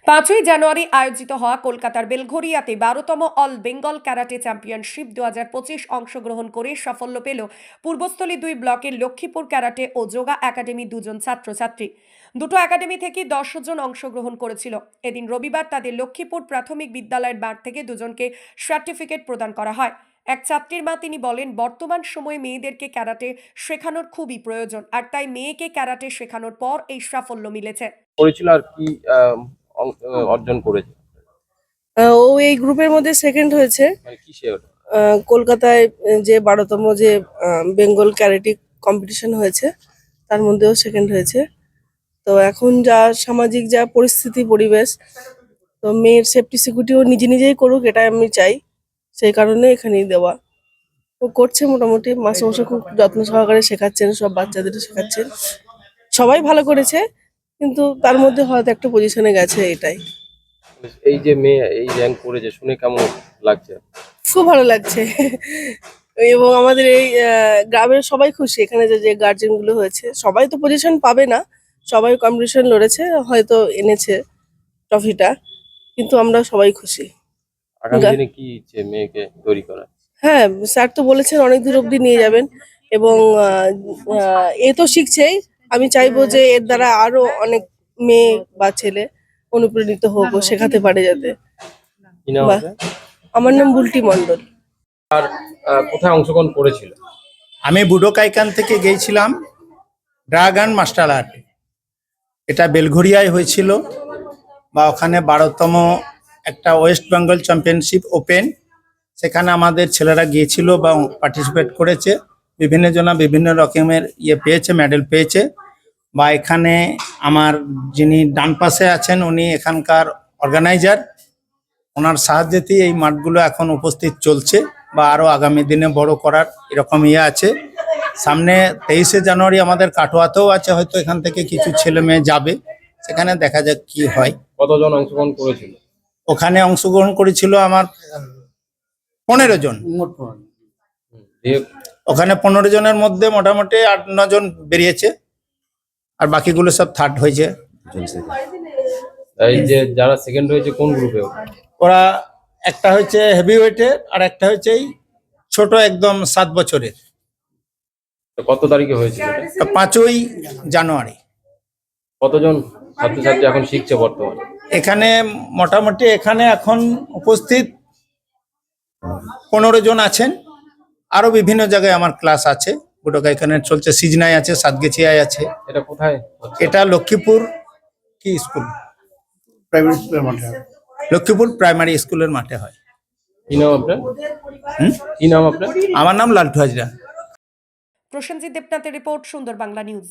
5ই জানুয়ারি আয়োজিত হওয়া কলকাতার বেলঘরিয়াতে 12তম অল বেঙ্গল ক্যারাটে চ্যাম্পিয়নশিপ 2025 অংশগ্রহণ করে সাফল্য পেল পূর্বস্থলী 2 ব্লকের লক্ষ্মীপুর ক্যারাটে ও যোগা একাডেমি দুজন ছাত্রছাত্রী। দুটো একাডেমি থেকে 10 জন অংশগ্রহণ করেছিল। এদিন রবিবার তাদের লক্ষ্মীপুর প্রাথমিক বিদ্যালয়ের মাঠ থেকে দুজনকে সার্টিফিকেট প্রদান করা হয়। এক ছাত্রীর মা তিনি বলেন, বর্তমান সময়ে মেয়েদেরকে ক্যারাটে শেখানোর খুবই প্রয়োজন, আর তাই মেয়েকে ক্যারাটে শেখানোর পর এই সাফল্য মিলেছে। করেছিল আর কি অর্জন করেছে। ও এই গ্রুপের মধ্যে সেকেন্ড হয়েছে। মানে কিসে ওটা? কলকাতায় যে 12তম যে বেঙ্গল ক্যারাটে কম্পিটিশন হয়েছে তার মধ্যেও সেকেন্ড হয়েছে। তো এখন যা সামাজিক যা পরিস্থিতি পরিবেশ, তো মেয়ের সেফটি সিকিউরিটিও নিজে নিজেই করুক, এটা আমি চাই। সেই কারণে এখানেই দেওয়া। ও করছে মোটামুটি, মাস্টারমশাই খুব যত্ন সহকারে শেখাচ্ছেন, সব বাচ্চাদেরও শেখাচ্ছেন। সবাই ভালো করেছে, কিন্তু তার মধ্যে হয়তো একটা পজিশনে গেছে, এটাই। এই যে মেয়ে এই র্যাঙ্ক করেছে শুনে কেমন লাগছে? খুব ভালো লাগছে। এবং আমাদের এই গ্রামের সবাই খুশি। এখানে যে গার্জেন গুলো হয়েছে সবাই তো পজিশন পাবে না, সবাই কম্পিটিশন লড়েছে, হয়তো এনেছে ট্রফিটা, কিন্তু আমরা সবাই খুশি। আগামী দিনে কি ইচ্ছে মেয়েকে তৈরি করা? হ্যাঁ, স্যার তো বলেছেন অনেক দূর অব্দি নিয়ে যাবেন, এবং এ তো শিখছেই। আমি চাইবো যে এর দ্বারা আরো অনেক মেয়ে বা ছেলে অনুপ্রাণিত হোক, ও শেখাতে পারে যাতে। কি নাম বাহ। আপনার? আমার নাম বুলটি মণ্ডল। কোথায় অংশগ্রহণ করেছিল? আমি বুডোকাইকান থেকে গিয়েছিলাম ড্রাগন মাস্টার আর্ট। এটা বেলঘরিয়ায় হয়েছিল, বা ওখানে 12তম একটা ওয়েস্ট বেঙ্গল চ্যাম্পিয়নশিপ ওপেন, সেখানে আমাদের ছেলেরা গিয়েছিল বা পার্টিসিপেট করেছে। বিভিন্ন জনা বিভিন্ন রকমের পেয়েছে, মেডেল পেয়েছে। বা এখানে আমার যিনি ডান পাশে আছেন উনি এখানকার অর্গানাইজার, ওনার সাহায্যেতেই এই মাঠগুলো এখন উপস্থিত চলছে, বা আরও আগামী দিনে বড় করার এরকম আছে। সামনে 23শে জানুয়ারি আমাদের কাটোয়াতেও আছে, হয়তো এখান থেকে কিছু ছেলে মেয়ে যাবে, সেখানে দেখা যাক কি হয়। কতজন অংশগ্রহণ করেছিল? ওখানে অংশগ্রহণ করেছিল আমার 15 জন। ওখানে 15 জনের মধ্যে মোটামুটি 8-9 জন বেরিয়েছে, আর বাকিগুলো সব থার্ড হয়েছে। এই যে যারা সেকেন্ড হয়েছে কোন গ্রুপে? ওরা একটা হচ্ছে হেভি ওয়েটের, আর একটা হচ্ছে এই ছোট একদম 7 বছরের। কত তারিখে হয়েছিল? 5ই জানুয়ারি। কতজন ছাত্রছাত্রী এখন শিখছে বর্তমানে? এখানে মোটামুটি এখানে এখন উপস্থিত 15 জন আছেন। আরো বিভিন্ন জায়গায় আমার ক্লাস আছে। বুডোকা এখানে চলছে, সিজনায় আছে, সাতগেছিয়ায় আছে। এটা কোথায় হচ্ছে? এটা লক্ষ্মীপুর কি স্কুল, প্রাইমারি স্কুলের মাঠে, লক্ষ্মীপুর প্রাইমারি স্কুলের মাঠে হয়। কি নাম আপনার? কি নাম আপনার? আমার নাম লালটু হাজরা। প্রসেনজিৎ দেবনাথের রিপোর্ট, সুন্দর বাংলা নিউজ।